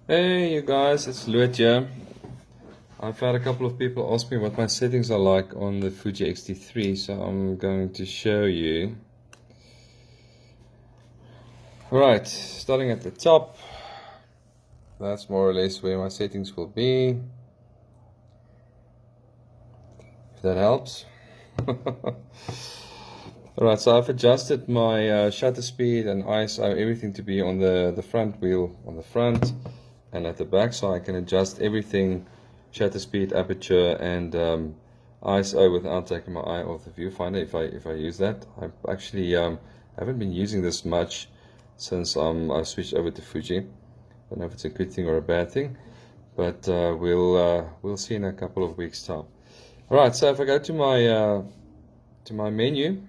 Hey you guys, it's Luet here. I've had a couple of people ask me what my settings are like on the Fuji X3, so I'm going to show you. Alright, starting at the top, that's more or less where my settings will be, if that helps. Alright, so I've adjusted my shutter speed and ISO, everything to be on the front wheel, on the front and at the back, so I can adjust everything, shutter speed, aperture, and ISO without taking my eye off the viewfinder if I use that. I actually haven't been using this much since I switched over to Fuji. I don't know if it's a good thing or a bad thing, but we'll see in a couple of weeks' time. Alright, so if I go to my menu,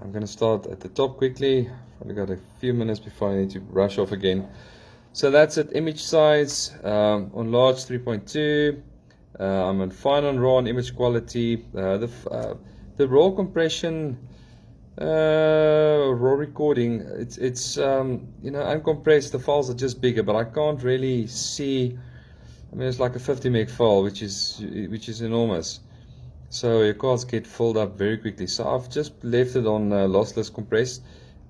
I'm going to start at the top quickly. I've only got a few minutes before I need to rush off again. So that's at image size, on large 3.2. I'm on fine on raw and image quality. The raw compression, raw recording, it's uncompressed. The files are just bigger, but I can't really see. I mean, it's like a 50 meg file, which is enormous. So your cards get filled up very quickly. So I've just left it on lossless compressed,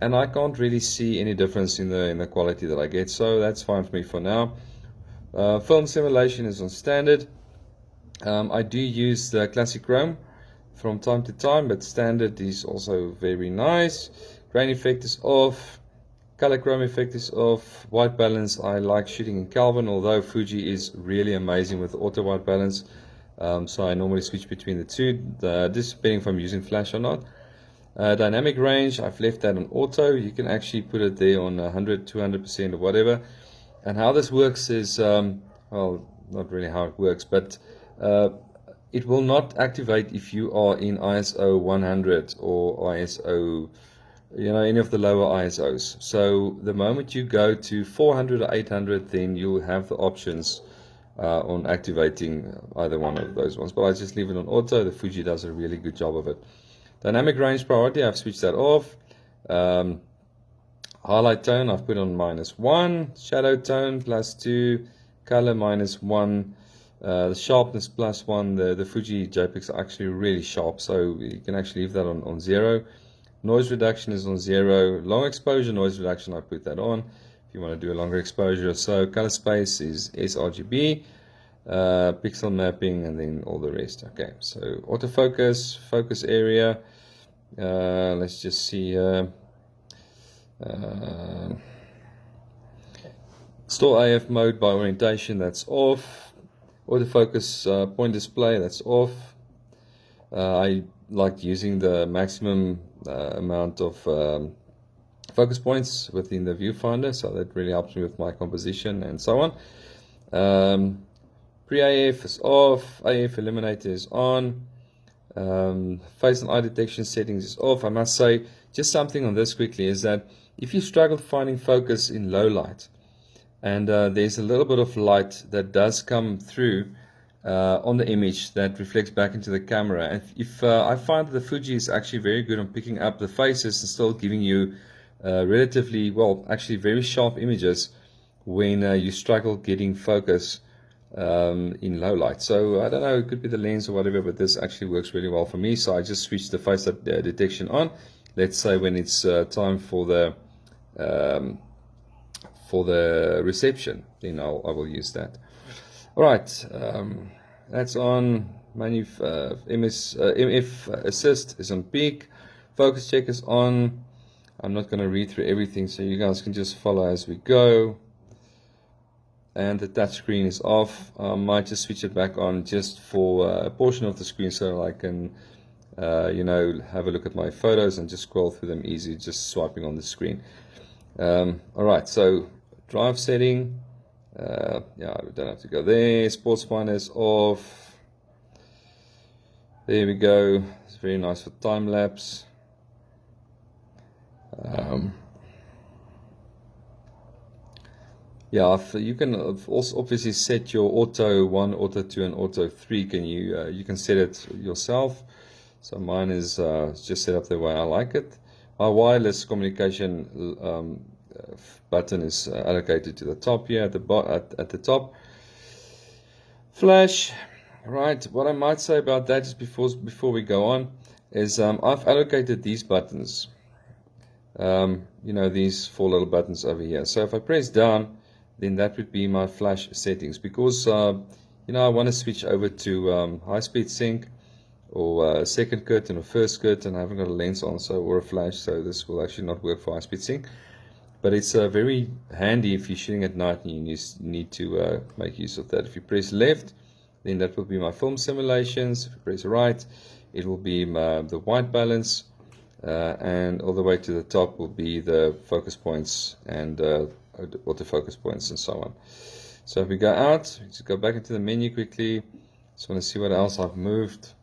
and I can't really see any difference in the quality that I get. So that's fine for me for now. Film simulation is on standard. I do use the classic chrome from time to time, but standard is also very nice. Grain effect is off. Color chrome effect is off. White balance, I like shooting in Kelvin, although Fuji is really amazing with auto white balance. So I normally switch between the two, this depending if I'm using flash or not. Dynamic range, I've left that on auto. You can actually put it there on 100, 200% or whatever. And how this works is, well, not really how it works, but it will not activate if you are in ISO 100 or ISO, any of the lower ISOs. So the moment you go to 400 or 800, then you'll have the options on activating either one of those ones. But I just leave it on auto. The Fuji does a really good job of it. Dynamic range priority, I've switched that off. Highlight tone, I've put on -1. Shadow tone +2. Color -1. The sharpness +1. The Fuji JPEGs are actually really sharp, so you can actually leave that on 0. Noise reduction is on 0. Long exposure noise reduction, I put that on if you want to do a longer exposure. So color space is sRGB. Pixel mapping, and then all the rest. Okay, so autofocus, focus area, let's just see store AF mode by orientation, that's off. Autofocus point display, that's off. I like using the maximum amount of focus points within the viewfinder, so that really helps me with my composition and so on. Pre-AF is off, AF eliminator is on, face and eye detection settings is off. I must say, just something on this quickly, is that if you struggle finding focus in low light, and there's a little bit of light that does come through on the image that reflects back into the camera, and if I find that the Fuji is actually very good on picking up the faces and still giving you relatively, well, actually very sharp images when you struggle getting focus in low light. So I don't know, it could be the lens or whatever, but this actually works really well for me. So I just switch the face detection on. Let's say when it's time for the reception, then I will use that. All right, that's on. MF assist is on peak. Focus check is on. I'm not going to read through everything, so you guys can just follow as we go. And the touch screen is off. I might just switch it back on just for a portion of the screen, so I can have a look at my photos and just scroll through them easy, just swiping on the screen. Alright, so drive setting, yeah, we don't have to go there. Sports finder is off. There we go. It's very nice for time lapse. Yeah, you can also obviously set your auto 1, auto 2, and auto 3. You can set it yourself. So mine is just set up the way I like it. My wireless communication button is allocated to the top here at the top. Flash, right? What I might say about that just before we go on is I've allocated these buttons. You know, these 4 little buttons over here. So if I press down, then that would be my flash settings, because you know, I want to switch over to high-speed sync, or second curtain or first curtain. I haven't got a lens on, so, or a flash, so this will actually not work for high-speed sync. But it's very handy if you're shooting at night and you need to make use of that. If you press left, then that will be my film simulations. If you press right, it will be the white balance, and all the way to the top will be the focus points and autofocus points and so on. So if we go out, just go back into the menu quickly. Just want to see what else I've moved.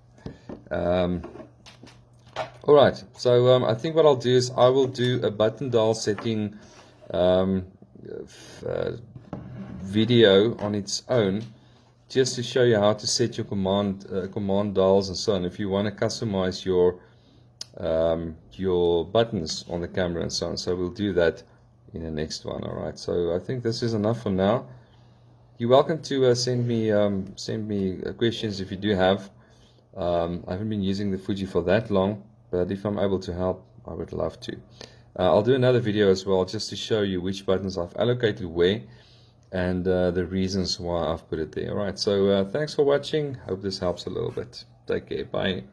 Alright, so I think what I'll do is I will do a button dial setting video on its own, just to show you how to set your command dials and so on, if you want to customize your buttons on the camera and so on. So we'll do that in the next one. Alright, so I think this is enough for now. You're welcome to send me questions if you do have. I haven't been using the Fuji for that long, but if I'm able to help, I would love to. I'll do another video as well, just to show you which buttons I've allocated where, and the reasons why I've put it there. Alright, so thanks for watching. Hope this helps a little bit. Take care. Bye.